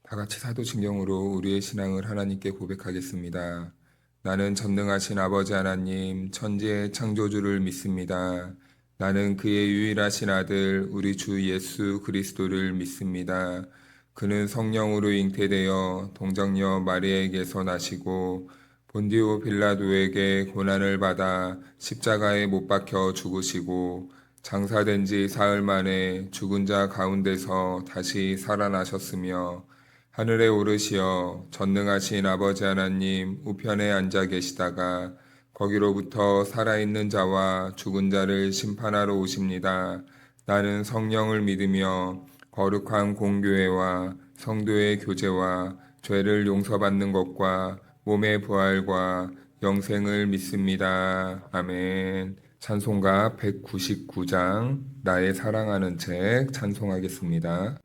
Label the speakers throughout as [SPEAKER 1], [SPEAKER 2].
[SPEAKER 1] 다 같이 사도신경으로 우리의 신앙을 하나님께 고백하겠습니다. 나는 전능하신 아버지 하나님, 천지의 창조주를 믿습니다. 나는 그의 유일하신 아들, 우리 주 예수 그리스도를 믿습니다. 그는 성령으로 잉태되어 동정녀 마리아에게서 나시고 본디오 빌라도에게 고난을 받아 십자가에 못 박혀 죽으시고 장사된 지 사흘 만에 죽은 자 가운데서 다시 살아나셨으며 하늘에 오르시어 전능하신 아버지 하나님 우편에 앉아 계시다가 거기로부터 살아있는 자와 죽은 자를 심판하러 오십니다. 나는 성령을 믿으며 거룩한 공교회와 성도의 교제와 죄를 용서받는 것과 몸의 부활과 영생을 믿습니다. 아멘. 찬송가 199장 나의 사랑하는 책 찬송하겠습니다.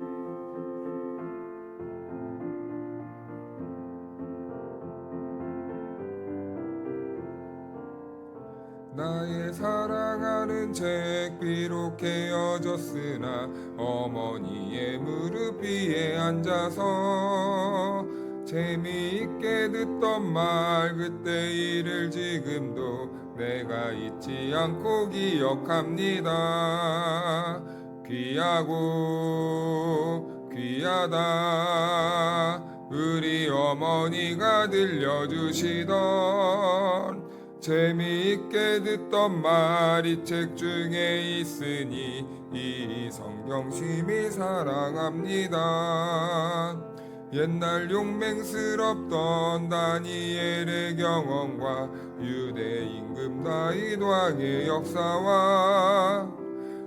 [SPEAKER 1] 나의 사랑하는 책 비록 헤어졌으나 어머니의 무릎 위에 앉아서 재미있게 듣던 말 그때 일을 지금도 내가 잊지 않고 기억합니다. 귀하고 귀하다 우리 어머니가 들려주시던 재미있게 듣던 말이 책 중에 있으니 이 성경 심히 사랑합니다. 옛날 용맹스럽던 다니엘의 경험과 유대 임금 다윗 왕의 역사와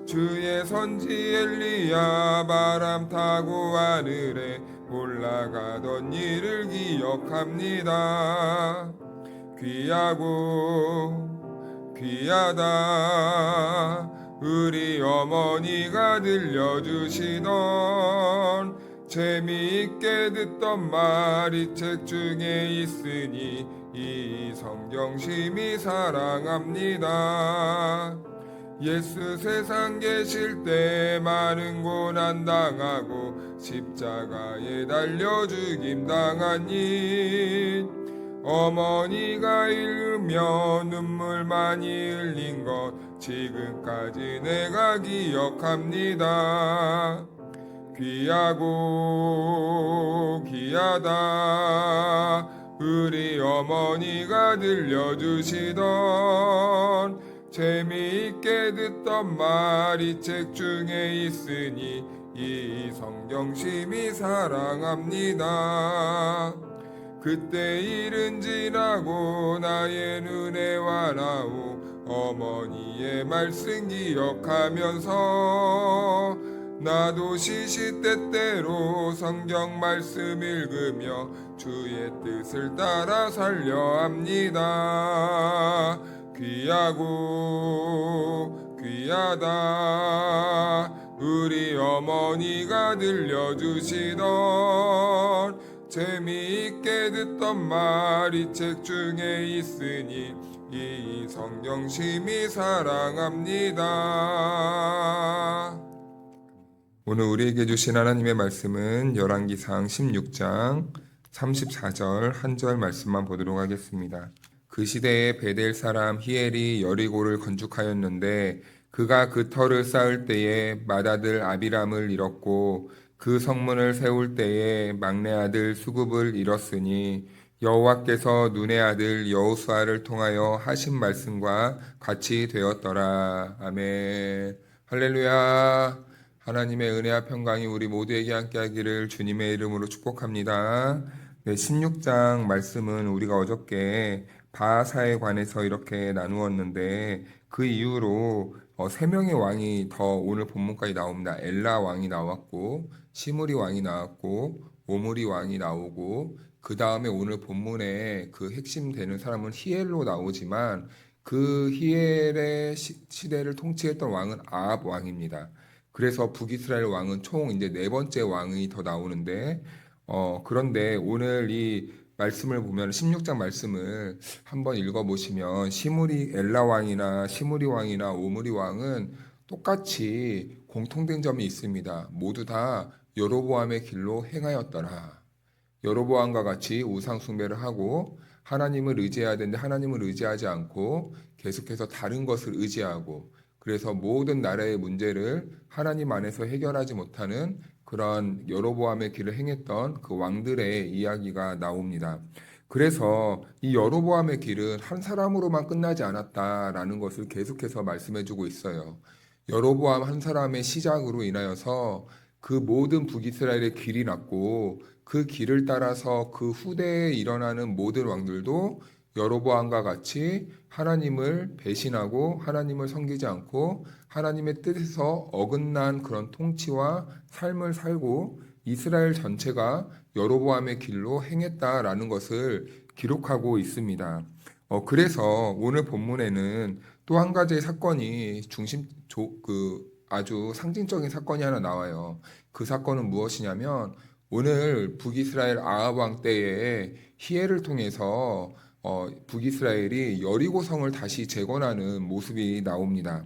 [SPEAKER 1] 주의 선지 엘리야 바람 타고 하늘에 올라가던 일을 기억합니다. 귀하고 귀하다 우리 어머니가 들려주시던 재미있게 듣던 말이 책 중에 있으니 이 성경 심히 사랑합니다. 예수 세상 계실 때 많은 고난 당하고 십자가에 달려 죽임 당한 일 어머니가 읽으며 눈물 많이 흘린 것 지금까지 내가 기억합니다. 귀하고 귀하다 우리 어머니가 들려주시던 재미있게 듣던 말이 책 중에 있으니 이 성경 심히 사랑합니다. 그때 일은 지나고 나의 눈에 와나오 어머니의 말씀 기억하면서 나도 시시때때로 성경 말씀 읽으며 주의 뜻을 따라 살려 합니다. 귀하고 귀하다 우리 어머니가 들려주시던 재미있게 듣던 말이 책 중에 있으니 이 성경 심히 사랑합니다. 오늘 우리에게 주신 하나님의 말씀은 열왕기상 16장 34절 한 절 말씀만 보도록 하겠습니다. 그 시대에 베델 사람 히엘이 여리고를 건축하였는데 그가 그 터를 쌓을 때에 맏아들 아비람을 잃었고 그 성문을 세울 때에 막내 아들 수굽을 잃었으니 여호와께서 눈의 아들 여호수아를 통하여 하신 말씀과 같이 되었더라. 아멘. 할렐루야. 하나님의 은혜와 평강이 우리 모두에게 함께하기를 주님의 이름으로 축복합니다. 네, 16장 말씀은 우리가 어저께 바하사에 관해서 이렇게 나누었는데 그 이후로 3명의 왕이 더 오늘 본문까지 나옵니다. 엘라 왕이 나왔고 시므리 왕이 나왔고 오므리 왕이 나오고 그 다음에 오늘 본문에 그 핵심 되는 사람은 히엘로 나오지만 그 히엘의 시대를 통치했던 왕은 아합 왕입니다. 그래서 북이스라엘 왕은 총 이제 4번째 왕이 더 나오는데 그런데 오늘 이 말씀을 보면 16장 말씀을 한번 읽어보시면 엘라 왕이나 시므리 왕이나 오므리 왕은 똑같이 공통된 점이 있습니다. 모두 다 여로보암의 길로 행하였더라. 여로보암과 같이 우상 숭배를 하고 하나님을 의지해야 되는데 하나님을 의지하지 않고 계속해서 다른 것을 의지하고 그래서 모든 나라의 문제를 하나님 안에서 해결하지 못하는 그런 여로보암의 길을 행했던 그 왕들의 이야기가 나옵니다. 그래서 이 여로보암의 길은 한 사람으로만 끝나지 않았다라는 것을 계속해서 말씀해주고 있어요. 여로보암 한 사람의 시작으로 인하여서 그 모든 북이스라엘의 길이 났고 그 길을 따라서 그 후대에 일어나는 모든 왕들도 여로보암과 같이 하나님을 배신하고 하나님을 섬기지 않고 하나님의 뜻에서 어긋난 그런 통치와 삶을 살고 이스라엘 전체가 여로보암의 길로 행했다라는 것을 기록하고 있습니다. 그래서 오늘 본문에는 또 한 가지의 사건이 아주 상징적인 사건이 하나 나와요. 그 사건은 무엇이냐면 오늘 북이스라엘 아합 왕 때에 희해를 통해서 북이스라엘이 여리고성을 다시 재건하는 모습이 나옵니다.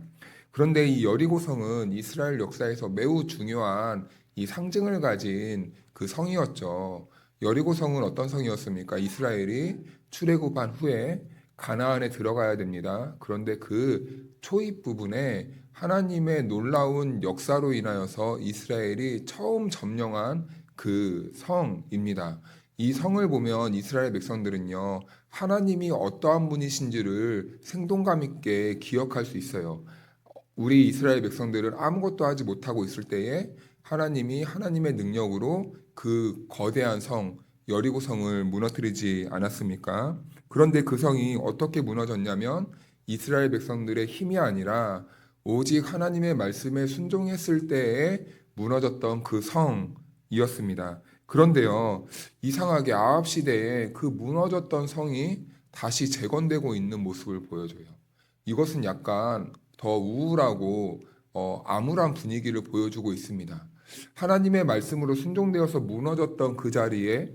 [SPEAKER 1] 그런데 이 여리고성은 이스라엘 역사에서 매우 중요한 이 상징을 가진 그 성이었죠. 여리고성은 어떤 성이었습니까? 이스라엘이 출애굽한 후에 가나안에 들어가야 됩니다. 그런데 그 초입 부분에 하나님의 놀라운 역사로 인하여서 이스라엘이 처음 점령한 그 성입니다. 이 성을 보면 이스라엘 백성들은요, 하나님이 어떠한 분이신지를 생동감 있게 기억할 수 있어요. 우리 이스라엘 백성들은 아무것도 하지 못하고 있을 때에 하나님이 하나님의 능력으로 그 거대한 성, 여리고 성을 무너뜨리지 않았습니까? 그런데 그 성이 어떻게 무너졌냐면 이스라엘 백성들의 힘이 아니라 오직 하나님의 말씀에 순종했을 때에 무너졌던 그 성이었습니다. 그런데요, 이상하게 아합 시대에 그 무너졌던 성이 다시 재건되고 있는 모습을 보여줘요. 이것은 약간 더 우울하고 암울한 분위기를 보여주고 있습니다. 하나님의 말씀으로 순종되어서 무너졌던 그 자리에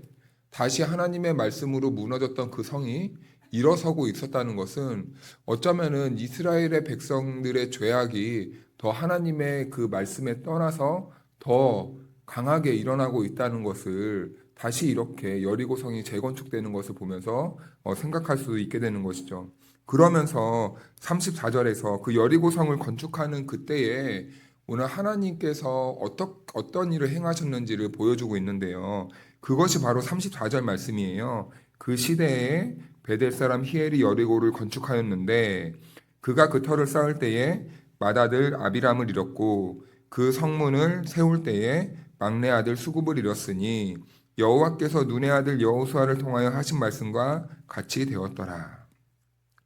[SPEAKER 1] 다시 하나님의 말씀으로 무너졌던 그 성이 일어서고 있었다는 것은 어쩌면은 이스라엘의 백성들의 죄악이 더 하나님의 그 말씀에 떠나서 더 강하게 일어나고 있다는 것을 다시 이렇게 여리고성이 재건축되는 것을 보면서 생각할 수 있게 되는 것이죠. 그러면서 34절에서 그 여리고성을 건축하는 그때에 오늘 하나님께서 어떤 일을 행하셨는지를 보여주고 있는데요. 그것이 바로 34절 말씀이에요. 그 시대에 베델 사람 히엘이 여리고를 건축하였는데 그가 그 터를 쌓을 때에 맏아들 아비람을 잃었고 그 성문을 세울 때에 막내 아들 수굽을 잃었으니 여호와께서 눈의 아들 여호수아를 통하여 하신 말씀과 같이 되었더라.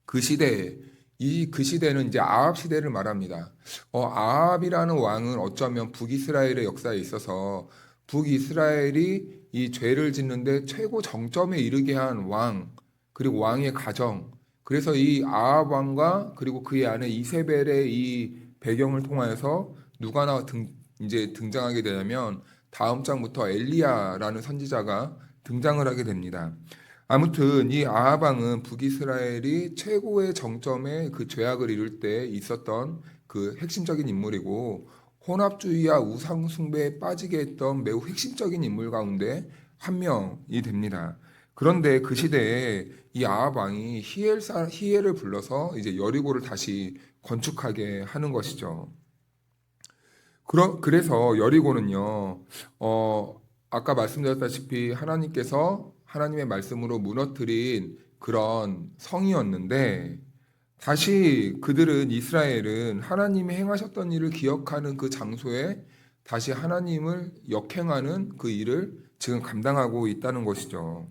[SPEAKER 1] 그 시대는 이제 아합 시대를 말합니다. 아합이라는 왕은 어쩌면 북이스라엘의 역사에 있어서 북이스라엘이 이 죄를 짓는데 최고 정점에 이르게 한 왕, 그리고 왕의 가정. 그래서 이 아합 왕과 그리고 그의 아내 이세벨의 이 배경을 통하여서 누가 이제 등장하게 되냐면 다음 장부터 엘리야라는 선지자가 등장을 하게 됩니다. 아무튼 이 아합 왕은 북이스라엘이 최고의 정점에 그 죄악을 이룰 때 있었던 그 핵심적인 인물이고 혼합주의와 우상 숭배에 빠지게 했던 매우 핵심적인 인물 가운데 한 명이 됩니다. 그런데 그 시대에 이 아합 왕이 히엘을 불러서 이제 여리고를 다시 건축하게 하는 것이죠. 그래서 여리고는요, 아까 말씀드렸다시피 하나님께서 하나님의 말씀으로 무너뜨린 그런 성이었는데 다시 이스라엘은 하나님이 행하셨던 일을 기억하는 그 장소에 다시 하나님을 역행하는 그 일을 지금 감당하고 있다는 것이죠.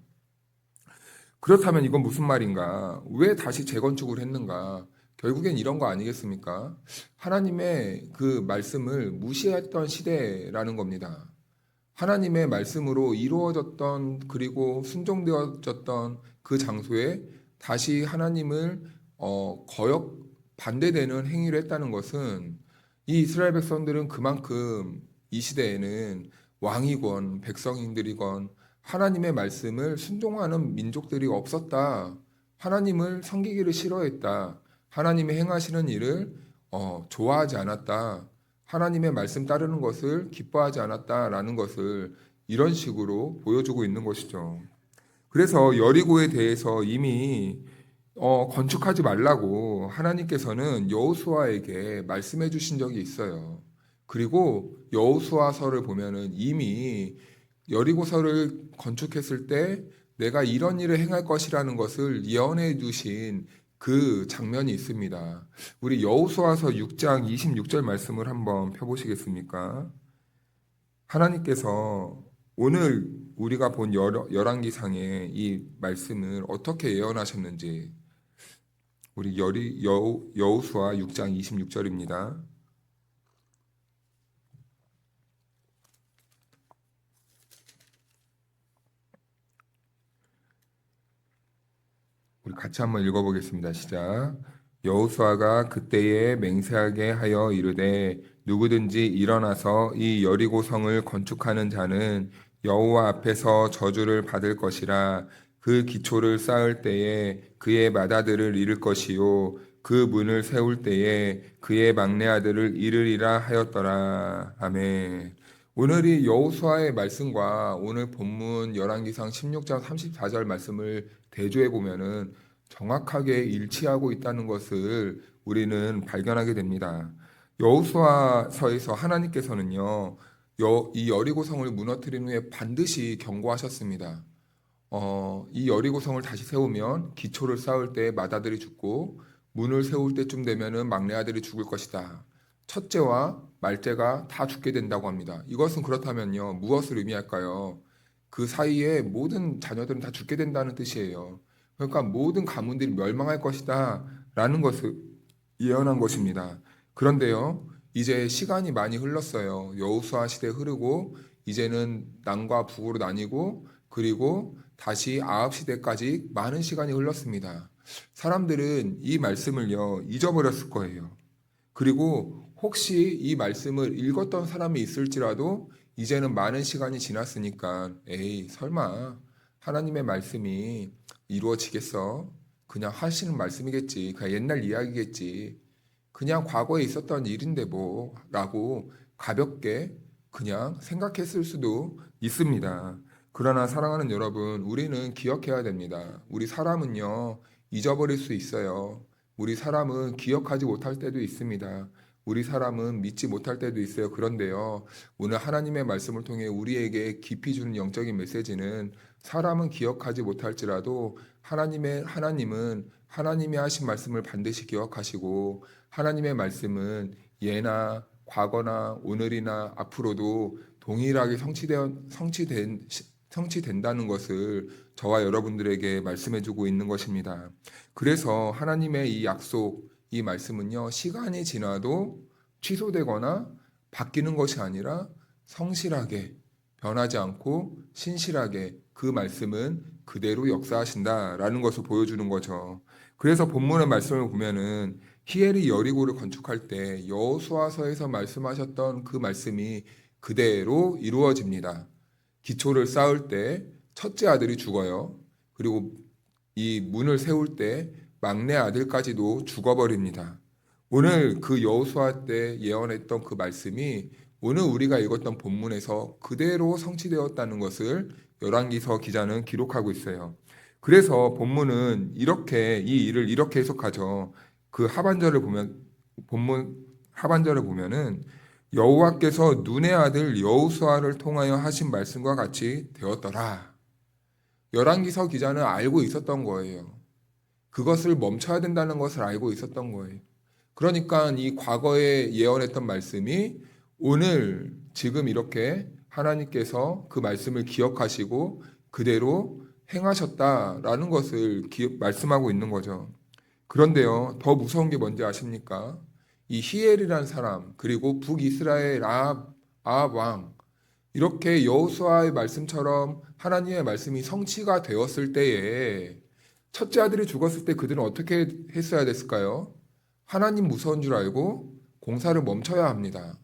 [SPEAKER 1] 그렇다면 이건 무슨 말인가? 왜 다시 재건축을 했는가? 결국엔 이런 거 아니겠습니까? 하나님의 그 말씀을 무시했던 시대라는 겁니다. 하나님의 말씀으로 이루어졌던 그리고 순종되어졌던 그 장소에 다시 하나님을 반대되는 행위를 했다는 것은 이 이스라엘 백성들은 그만큼 이 시대에는 왕이건 백성인들이건 하나님의 말씀을 순종하는 민족들이 없었다. 하나님을 섬기기를 싫어했다. 하나님이 행하시는 일을 좋아하지 않았다. 하나님의 말씀 따르는 것을 기뻐하지 않았다라는 것을 이런 식으로 보여주고 있는 것이죠. 그래서 여리고에 대해서 이미 건축하지 말라고 하나님께서는 여호수아에게 말씀해 주신 적이 있어요. 그리고 여호수아서를 보면은 이미 여리고서를 건축했을 때 내가 이런 일을 행할 것이라는 것을 예언해 주신 그 장면이 있습니다. 우리 여호수아서 6장 26절 말씀을 한번 펴보시겠습니까? 하나님께서 오늘 우리가 본 열왕기상의 이 말씀을 어떻게 예언하셨는지 우리 여호수아 6장 26절입니다. 우리 같이 한번 읽어보겠습니다. 시작. 여호수아가 그때에 맹세하게 하여 이르되 누구든지 일어나서 이 여리고 성을 건축하는 자는 여호와 앞에서 저주를 받을 것이라. 그 기초를 쌓을 때에 그의 맏아들을 잃을 것이요 그 문을 세울 때에 그의 막내 아들을 잃으리라 하였더라. 아멘. 오늘이 여호수아의 말씀과 오늘 본문 열왕기상 16장 34절 말씀을 대조해 보면은 정확하게 일치하고 있다는 것을 우리는 발견하게 됩니다. 여호수아서에서 하나님께서는요, 이 여리고성을 무너뜨린 후에 반드시 경고하셨습니다. 이 여리고성을 다시 세우면 기초를 쌓을 때 맏아들이 죽고 문을 세울 때쯤 되면은 막내 아들이 죽을 것이다. 첫째와 말째가 다 죽게 된다고 합니다. 이것은 그렇다면요, 무엇을 의미할까요? 그 사이에 모든 자녀들은 다 죽게 된다는 뜻이에요. 그러니까 모든 가문들이 멸망할 것이다 라는 것을 예언한 것입니다. 그런데요, 이제 시간이 많이 흘렀어요. 여호수아 시대 흐르고 이제는 남과 북으로 나뉘고 그리고 다시 아합 시대까지 많은 시간이 흘렀습니다. 사람들은 이 말씀을요, 잊어버렸을 거예요. 그리고 혹시 이 말씀을 읽었던 사람이 있을지라도 이제는 많은 시간이 지났으니까 에이 설마 하나님의 말씀이 이루어지겠어? 그냥 하시는 말씀이겠지. 그냥 옛날 이야기겠지. 그냥 과거에 있었던 일인데 뭐 라고 가볍게 그냥 생각했을 수도 있습니다. 그러나 사랑하는 여러분, 우리는 기억해야 됩니다. 우리 사람은요, 잊어버릴 수 있어요. 우리 사람은 기억하지 못할 때도 있습니다. 우리 사람은 믿지 못할 때도 있어요. 그런데요, 오늘 하나님의 말씀을 통해 우리에게 깊이 주는 영적인 메시지는 사람은 기억하지 못할지라도 하나님은 하나님이 하신 말씀을 반드시 기억하시고 하나님의 말씀은 예나 과거나 오늘이나 앞으로도 동일하게 성취된다는 것을 저와 여러분들에게 말씀해주고 있는 것입니다. 그래서 하나님의 이 약속, 이 말씀은요, 시간이 지나도 취소되거나 바뀌는 것이 아니라 성실하게 변하지 않고 신실하게 그 말씀은 그대로 역사하신다라는 것을 보여주는 거죠. 그래서 본문의 말씀을 보면은 히엘이 여리고를 건축할 때 여호수아서에서 말씀하셨던 그 말씀이 그대로 이루어집니다. 기초를 쌓을 때 첫째 아들이 죽어요. 그리고 이 문을 세울 때 막내 아들까지도 죽어버립니다. 오늘 그 여호수아 때 예언했던 그 말씀이 오늘 우리가 읽었던 본문에서 그대로 성취되었다는 것을 열왕기서 기자는 기록하고 있어요. 그래서 본문은 이렇게 이 일을 이렇게 해석하죠. 그 하반절을 보면 본문 하반절을 보면은 여호와께서 눈의 아들 여호수아를 통하여 하신 말씀과 같이 되었더라. 열왕기서 기자는 알고 있었던 거예요. 그것을 멈춰야 된다는 것을 알고 있었던 거예요. 그러니까 이 과거에 예언했던 말씀이 오늘 지금 이렇게 하나님께서 그 말씀을 기억하시고 그대로 행하셨다라는 것을 말씀하고 있는 거죠. 그런데요, 더 무서운 게 뭔지 아십니까? 이 히엘이라는 사람, 그리고 북이스라엘 아합 왕, 이렇게 여호수아의 말씀처럼 하나님의 말씀이 성취가 되었을 때에 첫째 아들이 죽었을 때 그들은 어떻게 했어야 됐을까요? 하나님 무서운 줄 알고 공사를 멈춰야 합니다.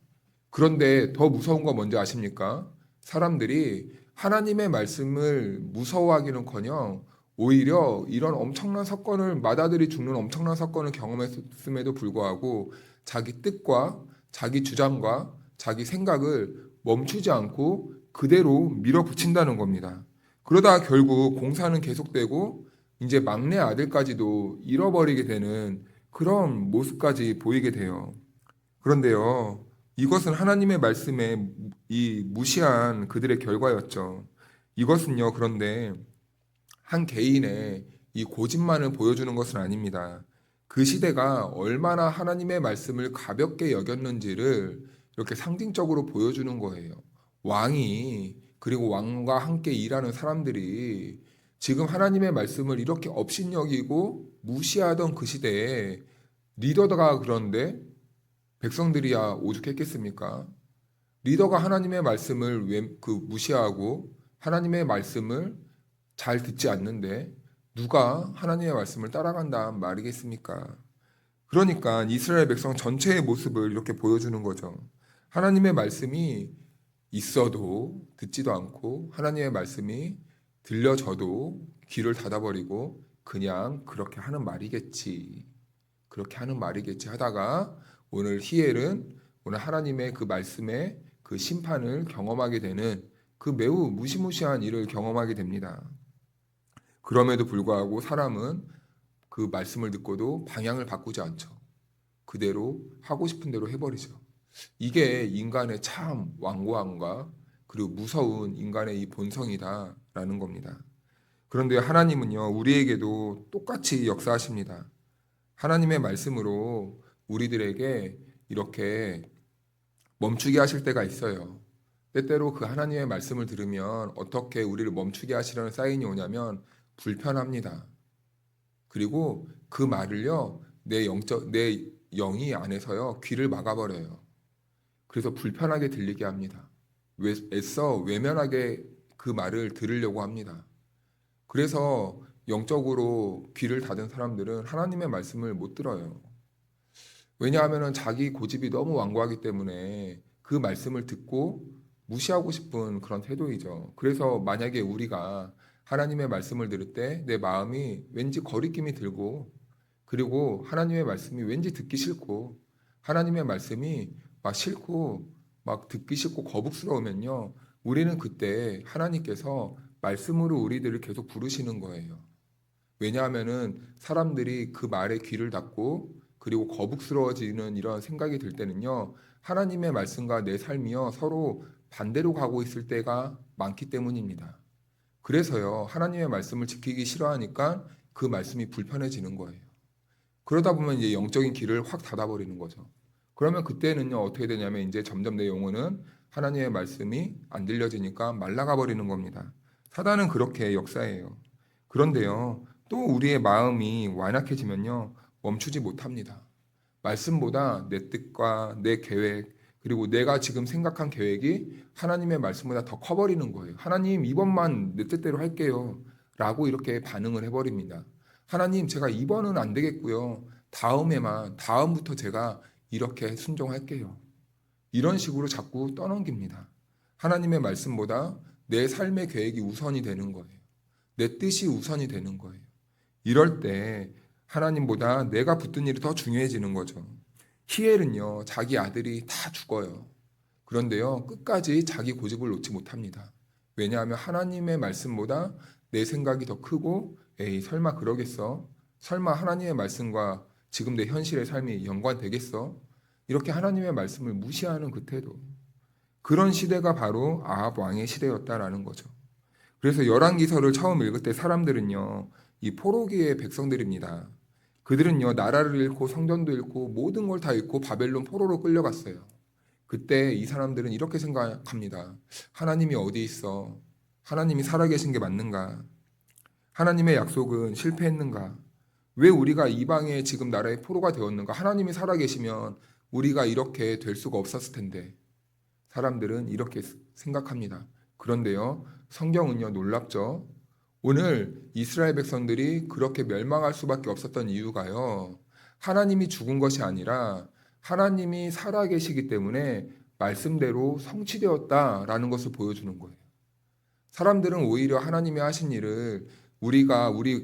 [SPEAKER 1] 그런데 더 무서운 거 뭔지 아십니까? 사람들이 하나님의 말씀을 무서워하기는커녕 오히려 이런 엄청난 사건을 맏아들이 죽는 엄청난 사건을 경험했음에도 불구하고 자기 뜻과 자기 주장과 자기 생각을 멈추지 않고 그대로 밀어붙인다는 겁니다. 그러다 결국 공사는 계속되고 이제 막내 아들까지도 잃어버리게 되는 그런 모습까지 보이게 돼요. 그런데요, 이것은 하나님의 말씀에 이 무시한 그들의 결과였죠. 이것은요, 그런데 한 개인의 이 고집만을 보여주는 것은 아닙니다. 그 시대가 얼마나 하나님의 말씀을 가볍게 여겼는지를 이렇게 상징적으로 보여주는 거예요. 왕이, 그리고 왕과 함께 일하는 사람들이 지금 하나님의 말씀을 이렇게 업신여기고 무시하던 그 시대에 리더가 그런데 백성들이야 오죽했겠습니까? 리더가 하나님의 말씀을 무시하고 하나님의 말씀을 잘 듣지 않는데 누가 하나님의 말씀을 따라간다는 말이겠습니까? 그러니까 이스라엘 백성 전체의 모습을 이렇게 보여주는 거죠. 하나님의 말씀이 있어도 듣지도 않고 하나님의 말씀이 들려져도 귀를 닫아버리고 그냥 그렇게 하는 말이겠지. 그렇게 하는 말이겠지 하다가 오늘 히엘은 오늘 하나님의 그 말씀의 그 심판을 경험하게 되는 그 매우 무시무시한 일을 경험하게 됩니다. 그럼에도 불구하고 사람은 그 말씀을 듣고도 방향을 바꾸지 않죠. 그대로 하고 싶은 대로 해버리죠. 이게 인간의 참 완고함과 그리고 무서운 인간의 이 본성이다라는 겁니다. 그런데 하나님은요, 우리에게도 똑같이 역사하십니다. 하나님의 말씀으로 우리들에게 이렇게 멈추게 하실 때가 있어요. 때때로 그 하나님의 말씀을 들으면 어떻게 우리를 멈추게 하시려는 사인이 오냐면 불편합니다. 그리고 그 말을요, 내 영이 안에서요, 귀를 막아버려요. 그래서 불편하게 들리게 합니다. 애써 외면하게 그 말을 들으려고 합니다. 그래서 영적으로 귀를 닫은 사람들은 하나님의 말씀을 못 들어요. 왜냐하면 자기 고집이 너무 완고하기 때문에 그 말씀을 듣고 무시하고 싶은 그런 태도이죠. 그래서 만약에 우리가 하나님의 말씀을 들을 때 내 마음이 왠지 거리낌이 들고 그리고 하나님의 말씀이 왠지 듣기 싫고 하나님의 말씀이 막 싫고 막 듣기 싫고 거북스러우면요. 우리는 그때 하나님께서 말씀으로 우리들을 계속 부르시는 거예요. 왜냐하면은 사람들이 그 말에 귀를 닫고 그리고 거북스러워지는 이런 생각이 들 때는요. 하나님의 말씀과 내 삶이요. 서로 반대로 가고 있을 때가 많기 때문입니다. 그래서요. 하나님의 말씀을 지키기 싫어하니까 그 말씀이 불편해지는 거예요. 그러다 보면 이제 영적인 길을 확 닫아버리는 거죠. 그러면 그때는요. 어떻게 되냐면 이제 점점 내 영혼은 하나님의 말씀이 안 들려지니까 말라가 버리는 겁니다. 사단은 그렇게 역사해요. 그런데요. 또 우리의 마음이 완악해지면요. 멈추지 못합니다. 말씀보다 내 뜻과 내 계획 그리고 내가 지금 생각한 계획이 하나님의 말씀보다 더 커버리는 거예요. 하나님 이번만 내 뜻대로 할게요. 라고 이렇게 반응을 해버립니다. 하나님 제가 이번은 안 되겠고요. 다음부터 제가 이렇게 순종할게요. 이런 식으로 자꾸 떠넘깁니다. 하나님의 말씀보다 내 삶의 계획이 우선이 되는 거예요. 내 뜻이 우선이 되는 거예요. 이럴 때 하나님보다 내가 붙든 일이 더 중요해지는 거죠. 히엘은요, 자기 아들이 다 죽어요. 그런데요, 끝까지 자기 고집을 놓지 못합니다. 왜냐하면 하나님의 말씀보다 내 생각이 더 크고, 에이, 설마 그러겠어? 설마 하나님의 말씀과 지금 내 현실의 삶이 연관되겠어? 이렇게 하나님의 말씀을 무시하는 그 태도. 그런 시대가 바로 아합 왕의 시대였다라는 거죠. 그래서 열왕기서를 처음 읽을 때 사람들은요, 이 포로기의 백성들입니다. 그들은요, 나라를 잃고 성전도 잃고 모든 걸 다 잃고 바벨론 포로로 끌려갔어요. 그때 이 사람들은 이렇게 생각합니다. 하나님이 어디 있어? 하나님이 살아계신 게 맞는가? 하나님의 약속은 실패했는가? 왜 우리가 이방의 지금 나라의 포로가 되었는가? 하나님이 살아계시면 우리가 이렇게 될 수가 없었을 텐데. 사람들은 이렇게 생각합니다. 그런데요, 성경은요, 놀랍죠? 오늘 이스라엘 백성들이 그렇게 멸망할 수밖에 없었던 이유가요, 하나님이 죽은 것이 아니라 하나님이 살아계시기 때문에 말씀대로 성취되었다라는 것을 보여주는 거예요. 사람들은 오히려 하나님이 하신 일을 우리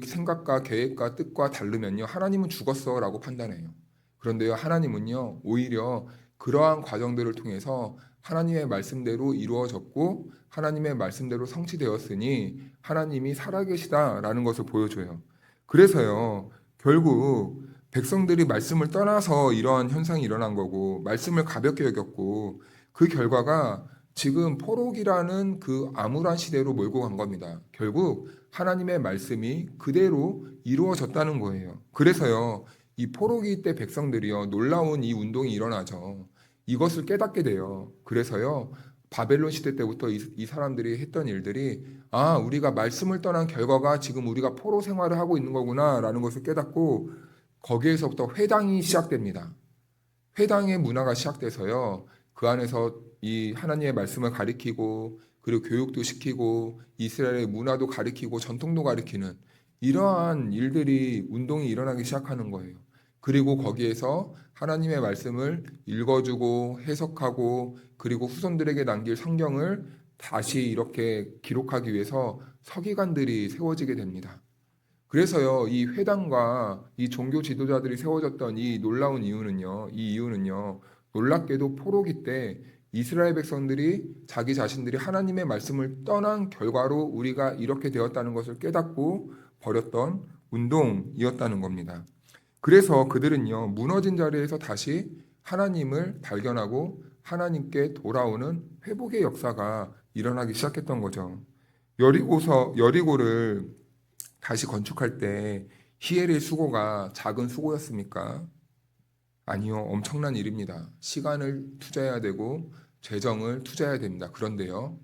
[SPEAKER 1] 생각과 계획과 뜻과 다르면요, 하나님은 죽었어라고 판단해요. 그런데요, 하나님은요, 오히려 그러한 과정들을 통해서 하나님의 말씀대로 이루어졌고 하나님의 말씀대로 성취되었으니 하나님이 살아계시다라는 것을 보여줘요. 그래서요, 결국 백성들이 말씀을 떠나서 이러한 현상이 일어난 거고 말씀을 가볍게 여겼고 그 결과가 지금 포록이라는 그 암울한 시대로 몰고 간 겁니다. 결국 하나님의 말씀이 그대로 이루어졌다는 거예요. 그래서요, 이 포로기 때 백성들이요, 놀라운 이 운동이 일어나죠. 이것을 깨닫게 돼요. 그래서요, 바벨론 시대 때부터 이 사람들이 했던 일들이 우리가 말씀을 떠난 결과가 지금 우리가 포로 생활을 하고 있는 거구나라는 것을 깨닫고 거기에서부터 회당이 시작됩니다. 회당의 문화가 시작돼서요, 그 안에서 이 하나님의 말씀을 가리키고 그리고 교육도 시키고 이스라엘의 문화도 가리키고 전통도 가리키는 이러한 일들이 운동이 일어나기 시작하는 거예요. 그리고 거기에서 하나님의 말씀을 읽어주고 해석하고 그리고 후손들에게 남길 성경을 다시 이렇게 기록하기 위해서 서기관들이 세워지게 됩니다. 그래서요, 이 회당과 이 종교 지도자들이 세워졌던 이 놀라운 이유는요, 놀랍게도 포로기 때 이스라엘 백성들이 자기 자신들이 하나님의 말씀을 떠난 결과로 우리가 이렇게 되었다는 것을 깨닫고 버렸던 운동이었다는 겁니다. 그래서 그들은요, 무너진 자리에서 다시 하나님을 발견하고 하나님께 돌아오는 회복의 역사가 일어나기 시작했던 거죠. 여리고를 다시 건축할 때 히엘의 수고가 작은 수고였습니까? 아니요, 엄청난 일입니다. 시간을 투자해야 되고 재정을 투자해야 됩니다. 그런데요,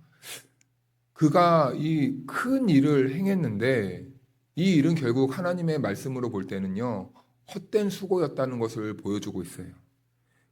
[SPEAKER 1] 그가 이 큰 일을 행했는데 이 일은 결국 하나님의 말씀으로 볼 때는요, 헛된 수고였다는 것을 보여주고 있어요.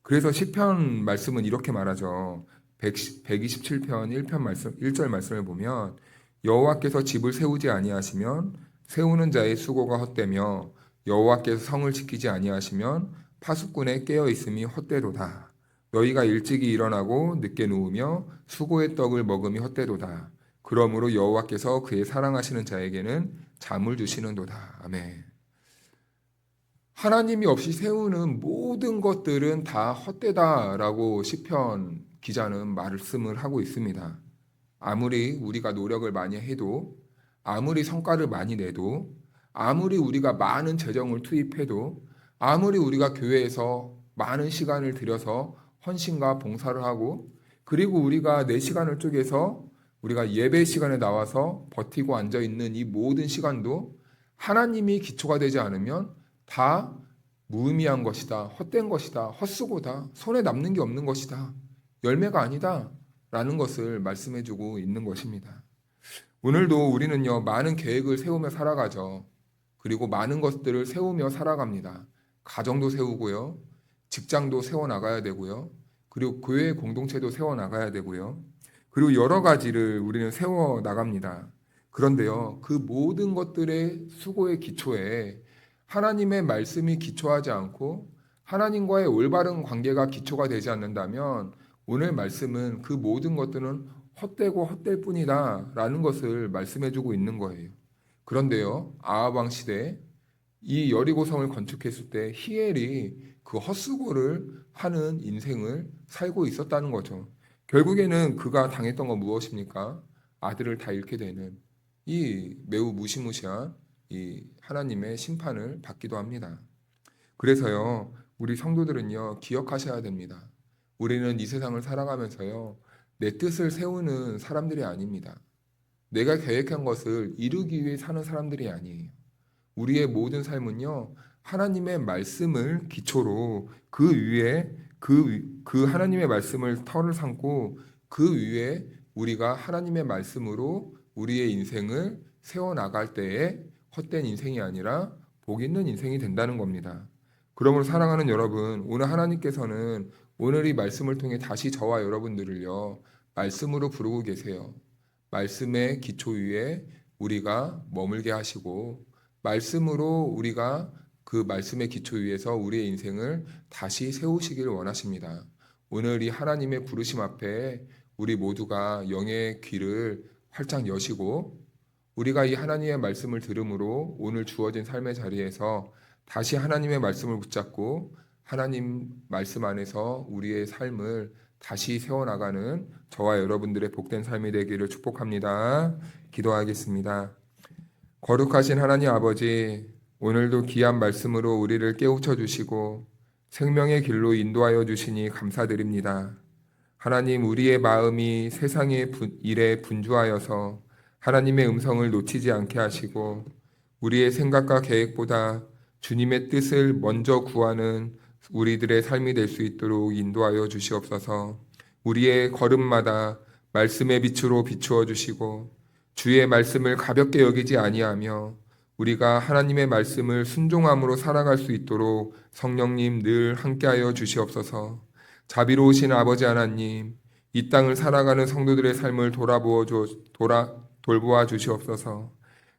[SPEAKER 1] 그래서 시편 말씀은 이렇게 말하죠. 127편 1편 말씀 1절 말씀을 보면 여호와께서 집을 세우지 아니하시면 세우는 자의 수고가 헛되며 여호와께서 성을 지키지 아니하시면 파수꾼의 깨어 있음이 헛되도다. 너희가 일찍이 일어나고 늦게 누우며 수고의 떡을 먹음이 헛되도다. 그러므로 여호와께서 그의 사랑하시는 자에게는 잠을 주시는도다. 아멘. 하나님이 없이 세우는 모든 것들은 다 헛되다라고 시편 기자는 말씀을 하고 있습니다. 아무리 우리가 노력을 많이 해도, 아무리 성과를 많이 내도, 아무리 우리가 많은 재정을 투입해도, 아무리 우리가 교회에서 많은 시간을 들여서 헌신과 봉사를 하고, 그리고 우리가 내 시간을 쪼개서 우리가 예배 시간에 나와서 버티고 앉아 있는 이 모든 시간도 하나님이 기초가 되지 않으면 다 무의미한 것이다, 헛된 것이다, 헛수고다, 손에 남는 게 없는 것이다, 열매가 아니다 라는 것을 말씀해주고 있는 것입니다. 오늘도 우리는요, 많은 계획을 세우며 살아가죠. 그리고 많은 것들을 세우며 살아갑니다. 가정도 세우고요, 직장도 세워나가야 되고요, 그리고 교회 공동체도 세워나가야 되고요, 그리고 여러 가지를 우리는 세워나갑니다. 그런데요, 그 모든 것들의 수고의 기초에 하나님의 말씀이 기초하지 않고 하나님과의 올바른 관계가 기초가 되지 않는다면 오늘 말씀은 그 모든 것들은 헛되고 헛될 뿐이다 라는 것을 말씀해주고 있는 거예요. 그런데요, 아합 왕 시대 이 여리고성을 건축했을 때 히엘이 그 헛수고를 하는 인생을 살고 있었다는 거죠. 결국에는 그가 당했던 건 무엇입니까? 아들을 다 잃게 되는 이 매우 무시무시한 이 하나님의 심판을 받기도 합니다. 그래서요, 우리 성도들은요, 기억하셔야 됩니다. 우리는 이 세상을 살아가면서요, 내 뜻을 세우는 사람들이 아닙니다. 내가 계획한 것을 이루기 위해 사는 사람들이 아니에요. 우리의 모든 삶은요, 하나님의 말씀을 기초로 그 위에 그 하나님의 말씀을 터를 삼고 그 위에 우리가 하나님의 말씀으로 우리의 인생을 세워나갈 때에 헛된 인생이 아니라 복 있는 인생이 된다는 겁니다. 그러므로 사랑하는 여러분, 오늘 하나님께서는 오늘 이 말씀을 통해 다시 저와 여러분들을요, 말씀으로 부르고 계세요. 말씀의 기초 위에 우리가 머물게 하시고 말씀으로 우리가 그 말씀의 기초 위에서 우리의 인생을 다시 세우시기를 원하십니다. 오늘 이 하나님의 부르심 앞에 우리 모두가 영의 귀를 활짝 여시고 우리가 이 하나님의 말씀을 들음으로 오늘 주어진 삶의 자리에서 다시 하나님의 말씀을 붙잡고 하나님 말씀 안에서 우리의 삶을 다시 세워나가는 저와 여러분들의 복된 삶이 되기를 축복합니다. 기도하겠습니다. 거룩하신 하나님 아버지, 오늘도 귀한 말씀으로 우리를 깨우쳐 주시고 생명의 길로 인도하여 주시니 감사드립니다. 하나님, 우리의 마음이 세상의 일에 분주하여서 하나님의 음성을 놓치지 않게 하시고 우리의 생각과 계획보다 주님의 뜻을 먼저 구하는 우리들의 삶이 될 수 있도록 인도하여 주시옵소서. 우리의 걸음마다 말씀의 빛으로 비추어 주시고 주의 말씀을 가볍게 여기지 아니하며 우리가 하나님의 말씀을 순종함으로 살아갈 수 있도록 성령님 늘 함께하여 주시옵소서. 자비로우신 아버지 하나님, 이 땅을 살아가는 성도들의 삶을 돌보아 주시옵소서.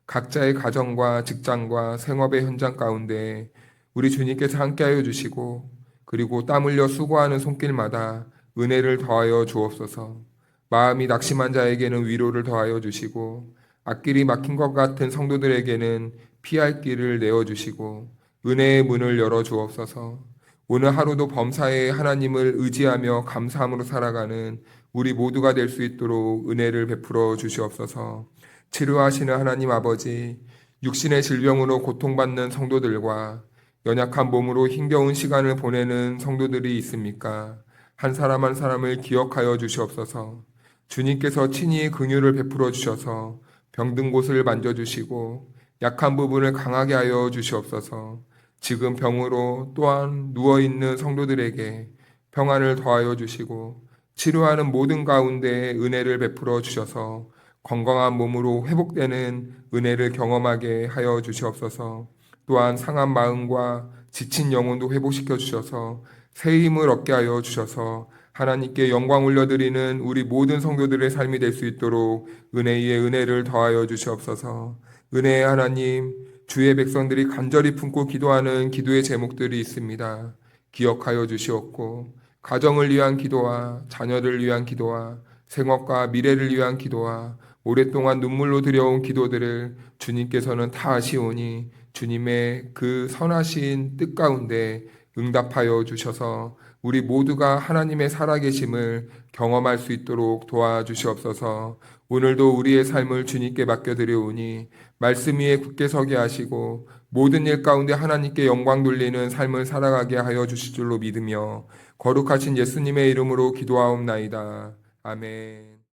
[SPEAKER 1] 각자의 가정과 직장과 생업의 현장 가운데 우리 주님께서 함께하여 주시고 그리고 땀 흘려 수고하는 손길마다 은혜를 더하여 주옵소서. 마음이 낙심한 자에게는 위로를 더하여 주시고 앞길이 막힌 것 같은 성도들에게는 피할 길을 내어주시고 은혜의 문을 열어 주옵소서. 오늘 하루도 범사에 하나님을 의지하며 감사함으로 살아가는 우리 모두가 될 수 있도록 은혜를 베풀어 주시옵소서. 치료하시는 하나님 아버지, 육신의 질병으로 고통받는 성도들과 연약한 몸으로 힘겨운 시간을 보내는 성도들이 있습니까? 한 사람 한 사람을 기억하여 주시옵소서. 주님께서 친히 긍휼을 베풀어 주셔서 병든 곳을 만져주시고 약한 부분을 강하게 하여 주시옵소서. 지금 병으로 또한 누워있는 성도들에게 평안을 더하여 주시고 치료하는 모든 가운데 은혜를 베풀어 주셔서 건강한 몸으로 회복되는 은혜를 경험하게 하여 주시옵소서. 또한 상한 마음과 지친 영혼도 회복시켜 주셔서 새 힘을 얻게 하여 주셔서 하나님께 영광 올려드리는 우리 모든 성도들의 삶이 될 수 있도록 은혜 위에 은혜를 더하여 주시옵소서. 은혜의 하나님, 주의 백성들이 간절히 품고 기도하는 기도의 제목들이 있습니다. 기억하여 주시옵고 가정을 위한 기도와 자녀를 위한 기도와 생업과 미래를 위한 기도와 오랫동안 눈물로 드려온 기도들을 주님께서는 다 아시오니 주님의 그 선하신 뜻 가운데 응답하여 주셔서 우리 모두가 하나님의 살아계심을 경험할 수 있도록 도와주시옵소서. 오늘도 우리의 삶을 주님께 맡겨드려오니 말씀 위에 굳게 서게 하시고 모든 일 가운데 하나님께 영광 돌리는 삶을 살아가게 하여 주실 줄로 믿으며 거룩하신 예수님의 이름으로 기도하옵나이다. 아멘.